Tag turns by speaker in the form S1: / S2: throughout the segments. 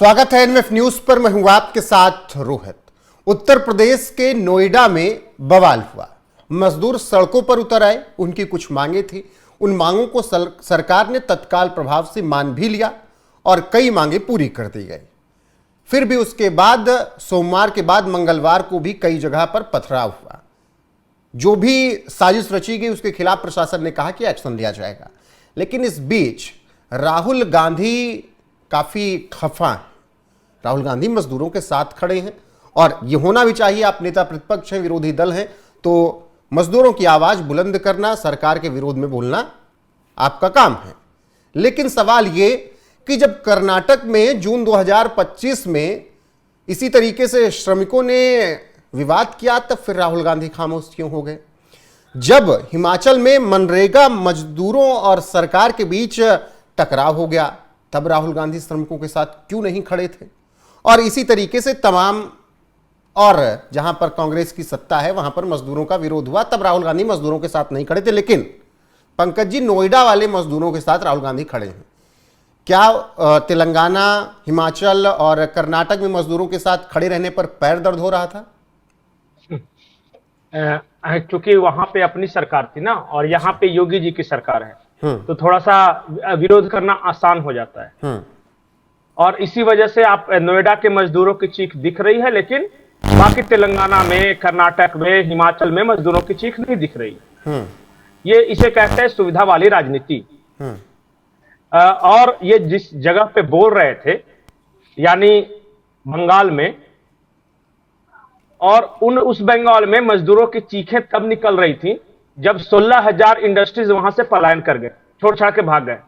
S1: स्वागत है NF news पर। मैं हूं आपके साथ रोहित। उत्तर प्रदेश के नोएडा में बवाल हुआ। मजदूर सड़कों पर उतर आए। उनकी कुछ मांगे थी। उन मांगों को सरकार ने तत्काल प्रभाव से मान भी लिया और कई मांगे पूरी कर दी गई। फिर भी उसके बाद सोमवार के बाद मंगलवार को भी कई जगह पर पथराव हुआ। जो भी साजिश रची गई उसके खिलाफ प्रशासन ने कहा कि एक्शन लिया जाएगा। लेकिन इस बीच राहुल गांधी काफी खफा हैं। राहुल गांधी मजदूरों के साथ खड़े हैं और यह होना भी चाहिए। आप नेता प्रतिपक्ष हैं, विरोधी दल हैं, तो मजदूरों की आवाज बुलंद करना, सरकार के विरोध में बोलना आपका काम है। लेकिन सवाल यह कि जब कर्नाटक में जून 2025 में इसी तरीके से श्रमिकों ने विवाद किया, तब फिर राहुल गांधी खामोश क्यों हो गए? जब हिमाचल में मनरेगा मजदूरों और सरकार के बीच टकराव हो गया, तब राहुल गांधी श्रमिकों के साथ क्यों नहीं खड़े थे? और इसी तरीके से तमाम, और जहां पर कांग्रेस की सत्ता है वहां पर मजदूरों का विरोध हुआ, तब राहुल गांधी मजदूरों के साथ नहीं खड़े थे। लेकिन पंकज जी, नोएडा वाले मजदूरों के साथ राहुल गांधी खड़े हैं। क्या तेलंगाना, हिमाचल और कर्नाटक में मजदूरों के साथ खड़े रहने पर पैर दर्द हो रहा था?
S2: क्योंकि वहां पे अपनी सरकार थी ना, और यहाँ पे योगी जी की सरकार है, तो थोड़ा सा विरोध करना आसान हो जाता है। और इसी वजह से आप नोएडा के मजदूरों की चीख दिख रही है, लेकिन बाकी तेलंगाना में, कर्नाटक में, हिमाचल में मजदूरों की चीख नहीं दिख रही। ये इसे कहते हैं सुविधा वाली राजनीति। और ये जिस जगह पे बोल रहे थे, यानी बंगाल में, और उस बंगाल में मजदूरों की चीखें तब निकल रही थी जब 16,000 इंडस्ट्रीज वहां से पलायन कर गए, छोड़ छाड़ के भाग गए।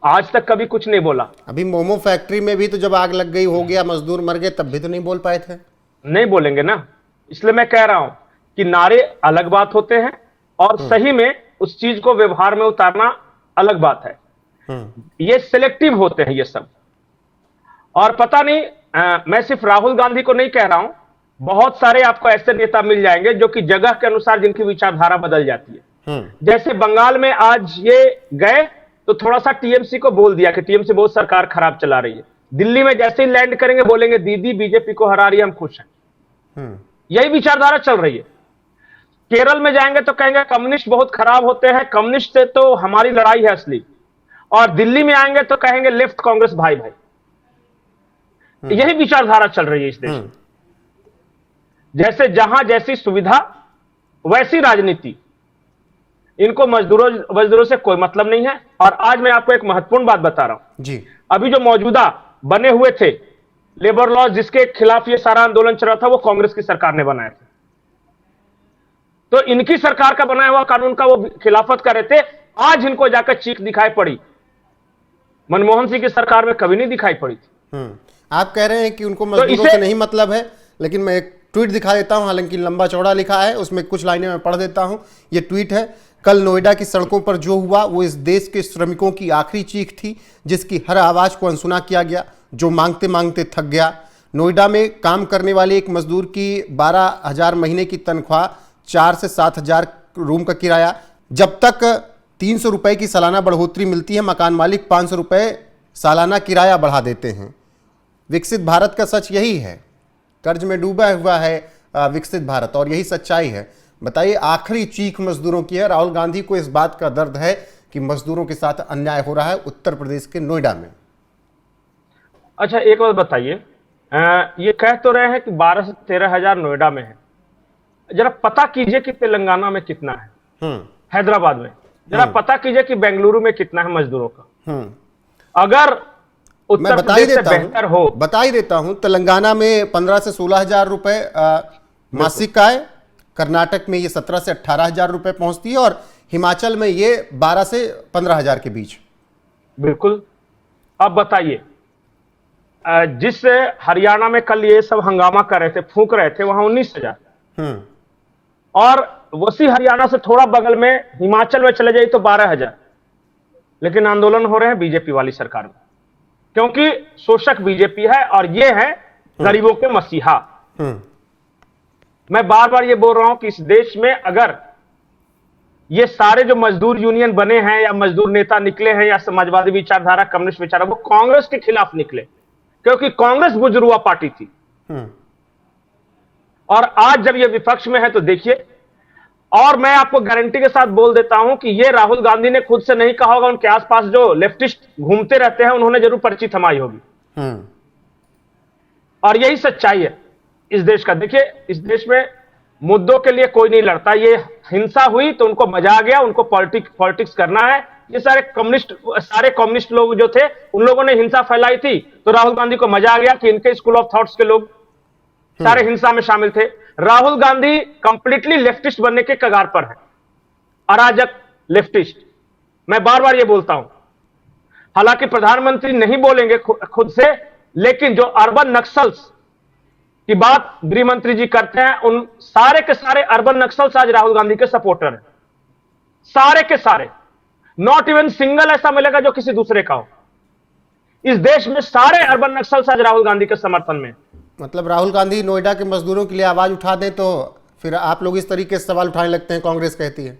S2: आज तक कभी कुछ नहीं बोला।
S1: अभी मोमो फैक्ट्री में भी तो जब आग लग गई, हो गया, मजदूर मर गए, तब भी तो नहीं बोल पाए थे। नहीं
S2: बोलेंगे ना, इसलिए मैं कह रहा हूं कि नारे अलग बात होते हैं और सही में उस चीज को व्यवहार में उतारना अलग बात है। ये सिलेक्टिव होते हैं ये सब। और पता नहीं, मैं सिर्फ राहुल गांधी को नहीं कह रहा हूं, बहुत सारे आपको ऐसे नेता मिल जाएंगे जो कि जगह के अनुसार जिनकी विचारधारा बदल जाती है। जैसे बंगाल में आज ये गए तो थोड़ा सा टीएमसी को बोल दिया कि टीएमसी बहुत सरकार खराब चला रही है। दिल्ली में जैसे ही लैंड करेंगे बोलेंगे दीदी बीजेपी को हरा रही है, हम खुश हैं। यही विचारधारा चल रही है। केरल में जाएंगे तो कहेंगे कम्युनिस्ट बहुत खराब होते हैं, कम्युनिस्ट से तो हमारी लड़ाई है असली। और दिल्ली में आएंगे तो कहेंगे लेफ्ट कांग्रेस भाई भाई। यही विचारधारा चल रही है इस देश में। जैसे जहां जैसी सुविधा वैसी राजनीति। इनको मजदूरों से कोई मतलब नहीं है। और आज मैं आपको एक महत्वपूर्ण बात बता रहा हूं
S1: जी।
S2: अभी जो मौजूदा बने हुए थे लेबर लॉ, जिसके खिलाफ ये सारा आंदोलन चल रहा था, वो कांग्रेस की सरकार ने बनाया था। तो इनकी सरकार का बनाया हुआ कानून का वो खिलाफत कर रहे थे। आज इनको जाकर चीख दिखाई पड़ी, मनमोहन सिंह की सरकार में कभी नहीं दिखाई पड़ी थी।
S1: आप कह रहे हैं कि उनको मजदूरों से नहीं मतलब है, लेकिन मैं एक ट्वीट दिखा देता हूं, हालांकि लंबा चौड़ा लिखा है, उसमें कुछ लाइनें मैं पढ़ देता हूं। ये ट्वीट है: कल नोएडा की सड़कों पर जो हुआ वो इस देश के श्रमिकों की आखिरी चीख थी, जिसकी हर आवाज को अनसुना किया गया, जो मांगते मांगते थक गया। नोएडा में काम करने वाले एक मजदूर की 12,000 महीने की तनख्वाह, 4 से 7,000 रूम का किराया। जब तक 300 रुपए की सालाना बढ़ोतरी मिलती है, मकान मालिक 500 रुपए सालाना किराया बढ़ा देते हैं। विकसित भारत का सच यही है। कर्ज में डूबा हुआ है विकसित भारत, और यही सच्चाई है। बताइए, आखिरी चीख मजदूरों की है। राहुल गांधी को इस बात का दर्द है कि मजदूरों के साथ अन्याय हो रहा है उत्तर प्रदेश के नोएडा में।
S2: अच्छा, एक बात बताइए, ये कह तो रहे हैं कि 12 से 13,000 नोएडा में है। जरा पता कीजिए कि तेलंगाना में कितना है, हैदराबाद में। जरा पता कीजिए कि बेंगलुरु में कितना है मजदूरों का। अगर
S1: मैं बता ही देता हूं, तेलंगाना में 15 से 16,000 रुपए मासिक का है। कर्नाटक में ये 17 से 18,000 रुपए पहुंचती है, और हिमाचल में ये 12 से 15,000 के बीच।
S2: बिल्कुल। अब बताइए, जिस हरियाणा में कल ये सब हंगामा कर रहे थे, फूंक रहे थे, वहां 19,000। और वसी हरियाणा से थोड़ा बगल में हिमाचल में चले जाइए तो 12,000। लेकिन आंदोलन हो रहे हैं बीजेपी वाली सरकार में, क्योंकि शोषक बीजेपी है और ये है गरीबों के मसीहा। मैं बार बार ये बोल रहा हूं कि इस देश में अगर ये सारे जो मजदूर यूनियन बने हैं या मजदूर नेता निकले हैं या समाजवादी विचारधारा, कम्युनिस्ट विचारधारा, वो कांग्रेस के खिलाफ निकले, क्योंकि कांग्रेस बुजुर्गुआ पार्टी थी। और आज जब ये विपक्ष में है तो देखिए, और मैं आपको गारंटी के साथ बोल देता हूं कि ये राहुल गांधी ने खुद से नहीं कहा होगा, उनके आसपास जो लेफ्टिस्ट घूमते रहते हैं उन्होंने जरूर पर्ची थमाई होगी। और यही सच्चाई है इस देश का। देखिए, इस देश में मुद्दों के लिए कोई नहीं लड़ता। ये हिंसा हुई तो उनको मजा आ गया, उनको पॉलिटिक्स करना है। ये सारे कम्युनिस्ट लोग जो थे, उन लोगों ने हिंसा फैलाई थी, तो राहुल गांधी को मजा आ गया कि इनके स्कूल ऑफ थॉट्स के लोग सारे हिंसा में शामिल थे। राहुल गांधी कंप्लीटली लेफ्टिस्ट बनने के कगार पर है, अराजक लेफ्टिस्ट। मैं बार बार ये बोलता हूं, हालांकि प्रधानमंत्री नहीं बोलेंगे खुद से, लेकिन जो अर्बन नक्सल्स की बात गृह मंत्री जी करते हैं, उन सारे के सारे अर्बन नक्सल्स आज राहुल गांधी के सपोर्टर हैं, सारे के सारे। नॉट इवन सिंगल ऐसा मिलेगा जो किसी दूसरे का हो। इस देश में सारे अर्बन नक्सल्स आज राहुल गांधी के समर्थन में।
S1: मतलब राहुल गांधी नोएडा के मजदूरों के लिए आवाज उठा दें तो फिर आप लोग इस तरीके से सवाल उठाने लगते हैं, कांग्रेस कहती है।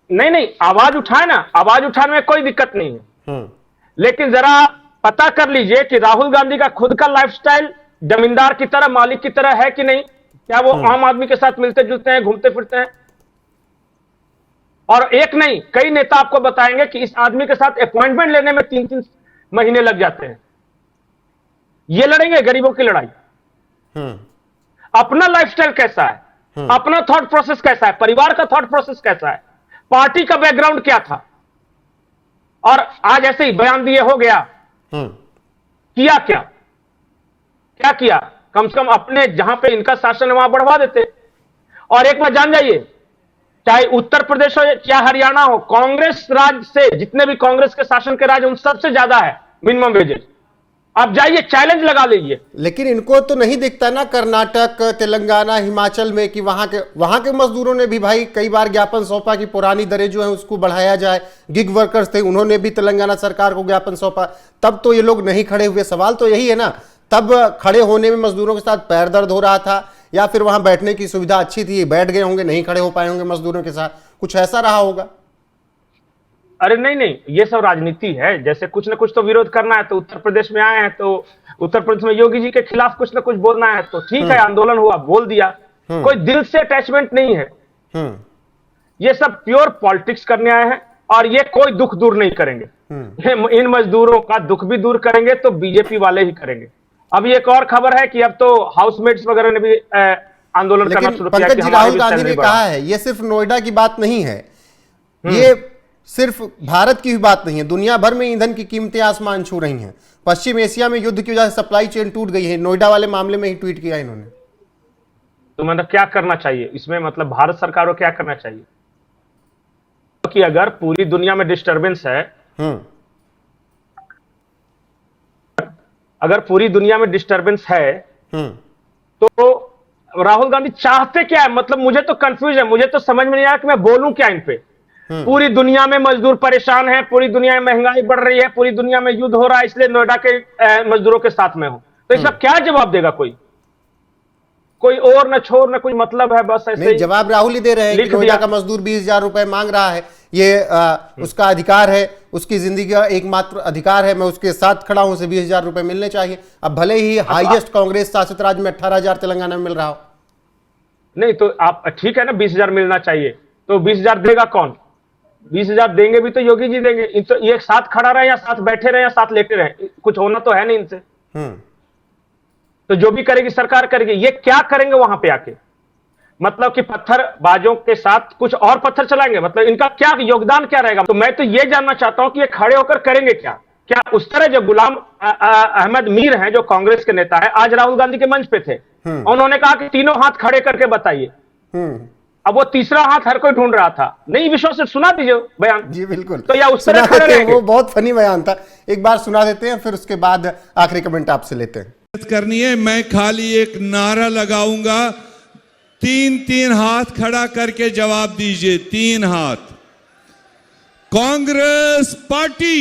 S2: नहीं, आवाज उठाए ना, आवाज उठाने में कोई दिक्कत नहीं है, लेकिन जरा पता कर लीजिए कि राहुल गांधी का खुद का लाइफस्टाइल जमींदार की तरह, मालिक की तरह है कि नहीं। क्या वो आम आदमी के साथ मिलते जुलते हैं, घूमते फिरते हैं? और एक नहीं, कई नेता आपको बताएंगे कि इस आदमी के साथ अपॉइंटमेंट लेने में 3-3 महीने लग जाते हैं। ये लड़ेंगे गरीबों की लड़ाई। अपना लाइफस्टाइल कैसा है, अपना थॉट प्रोसेस कैसा है, परिवार का थॉट प्रोसेस कैसा है, पार्टी का बैकग्राउंड क्या था, और आज ऐसे ही बयान दिए हो गया। किया क्या किया? कम से कम अपने जहां पे इनका शासन है वहां बढ़वा देते। और एक बात जान जाइए, चाहे उत्तर प्रदेश हो या हरियाणा हो, कांग्रेस राज से जितने भी कांग्रेस के शासन के राज्य, उन सबसे ज्यादा है मिनिमम वेजेस। आप जाइए, चैलेंज लगा लीजिए।
S1: लेकिन इनको तो नहीं दिखता ना तेलंगाना, तेलंगाना, हिमाचल में कि वहां के मजदूरों ने भी भाई कई बार ज्ञापन सौंपा कि पुरानी दरें जो है उसको बढ़ाया जाए। गिग वर्कर्स थे, उन्होंने भी तेलंगाना सरकार को ज्ञापन सौंपा, तब तो ये लोग नहीं खड़े हुए। सवाल तो यही है ना, तब खड़े होने में मजदूरों के साथ पैर दर्द हो रहा था, या फिर वहां बैठने की सुविधा अच्छी थी, बैठ गए होंगे, नहीं खड़े हो पाए होंगे मजदूरों के साथ, कुछ ऐसा रहा होगा।
S2: अरे नहीं, ये सब राजनीति है। जैसे कुछ ना कुछ तो विरोध करना है, तो उत्तर प्रदेश में आए हैं, तो उत्तर प्रदेश में योगी जी के खिलाफ कुछ ना कुछ बोलना है, तो ठीक है, आंदोलन हुआ, बोल दिया। कोई दिल से अटैचमेंट नहीं है। ये सब प्योर पॉलिटिक्स करने आए हैं, और ये कोई दुख दूर नहीं करेंगे। इन मजदूरों का दुख भी दूर करेंगे तो बीजेपी वाले ही करेंगे। अभी एक और खबर है कि अब तो हाउसमेट्स वगैरह ने भी आंदोलन करना शुरू किया।
S1: पंकज जी, राहुल गांधी ने कहा है, ये सिर्फ नोएडा की बात नहीं है, ये सिर्फ भारत की भी बात नहीं है, दुनिया भर में ईंधन की कीमतें आसमान छू रही हैं। पश्चिम एशिया में युद्ध की वजह से सप्लाई चेन टूट गई है। नोएडा वाले मामले में ही ट्वीट किया इन्होंने।
S2: तो मतलब क्या करना चाहिए इसमें? मतलब भारत सरकार को क्या करना चाहिए कि अगर पूरी दुनिया में डिस्टर्बेंस है, अगर पूरी दुनिया में डिस्टर्बेंस है, तो राहुल गांधी चाहते क्या है? मतलब मुझे तो कंफ्यूज है, मुझे तो समझ में नहीं आया कि मैं बोलूं क्या इन पे। पूरी दुनिया में मजदूर परेशान है, पूरी दुनिया में महंगाई बढ़ रही है, पूरी दुनिया में युद्ध हो रहा है, इसलिए नोएडा के मजदूरों के साथ में हूं। तो इसका क्या जवाब देगा कोई और न छोर न कोई मतलब है, बस ऐसे
S1: नहीं, जवाब राहुल ही दे रहे हैं कि नोएडा का मजदूर 20,000 रुपए मांग रहा है, ये उसका अधिकार है, उसकी जिंदगी का एकमात्र अधिकार है, मैं उसके साथ खड़ा हूं, उसे 20,000 रुपए मिलने चाहिए। अब भले ही हाईएस्ट कांग्रेस शासित राज्य में 18,000 तेलंगाना में मिल रहा हो।
S2: नहीं तो आप ठीक है ना, 20,000 मिलना चाहिए, तो 20,000 देगा कौन? 20,000 देंगे भी तो योगी जी देंगे। तो ये साथ खड़ा रहे या साथ बैठे रहे या साथ लेटे रहे, कुछ होना तो है नहीं इनसे। तो जो भी करेगी सरकार करेगी। ये क्या करेंगे वहां पे आके? मतलब कि पत्थरबाजों के साथ कुछ और पत्थर चलाएंगे? मतलब इनका क्या योगदान क्या रहेगा? तो मैं तो ये जानना चाहता हूं कि ये खड़े होकर करेंगे क्या? क्या उस तरह जो गुलाम अहमद मीर हैं, जो कांग्रेस के नेता है, आज राहुल गांधी के मंच पे थे, उन्होंने कहा कि तीनों हाथ खड़े करके बताइए। अब वो तीसरा हाथ हर कोई ढूंढ रहा था। नहीं विश्वास से सुना दीजिए बयान।
S1: जी बिल्कुल।
S2: तो या उस तरह खड़े रहेंगे?
S1: वो बहुत फनी बयान था, एक बार सुना देते हैं, फिर उसके बाद आखिरी कमेंट आपसे लेते हैं।
S3: करनी है, मैं खाली एक नारा लगाऊंगा, 3-3 हाथ खड़ा करके जवाब दीजिए। 3 हाथ। कांग्रेस पार्टी।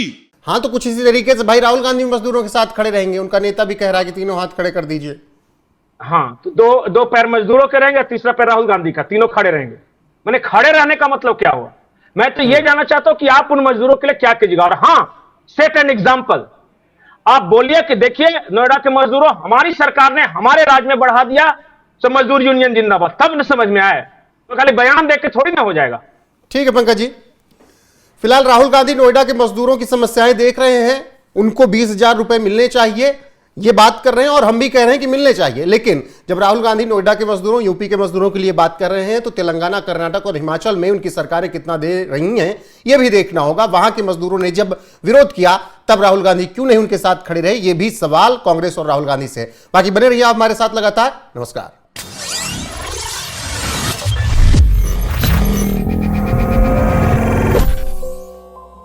S1: हाँ, तो कुछ इसी तरीके से भाई राहुल गांधी मजदूरों के साथ खड़े रहेंगे। उनका नेता भी कह रहा है कि तीनों हाथ खड़े कर दीजिए।
S2: हाँ, तो दो पैर मजदूरों के रहेंगे, तीसरा पैर राहुल गांधी का, तीनों खड़े रहेंगे। मैंने खड़े रहने का मतलब क्या हुआ? मैं तो ये जानना चाहता हूं कि आप उन मजदूरों के लिए क्या कीजिएगा। और हाँ, सेट एन एग्जाम्पल। आप बोलिए कि देखिए नोएडा के मजदूरों, हमारी सरकार ने हमारे राज्य में बढ़ा दिया, तो मजदूर यूनियन जिंदाबाद, तब न समझ में आए। तो खाली बयान देके थोड़ी ना हो जाएगा।
S1: ठीक है पंकज जी, फिलहाल राहुल गांधी नोएडा के मजदूरों की समस्याएं देख रहे हैं, उनको 20,000 रुपए मिलने चाहिए, ये बात कर रहे हैं और हम भी कह रहे हैं कि मिलने चाहिए। लेकिन जब राहुल गांधी नोएडा के मजदूरों, यूपी के मजदूरों के लिए बात कर रहे हैं, तो तेलंगाना, कर्नाटक और हिमाचल में उनकी सरकारें कितना दे रही हैं यह भी देखना होगा। वहां के मजदूरों ने जब विरोध किया तब राहुल गांधी क्यों नहीं उनके साथ खड़े रहे, यह भी सवाल कांग्रेस और राहुल गांधी से। बाकी बने रहिए आप हमारे साथ लगातार। नमस्कार।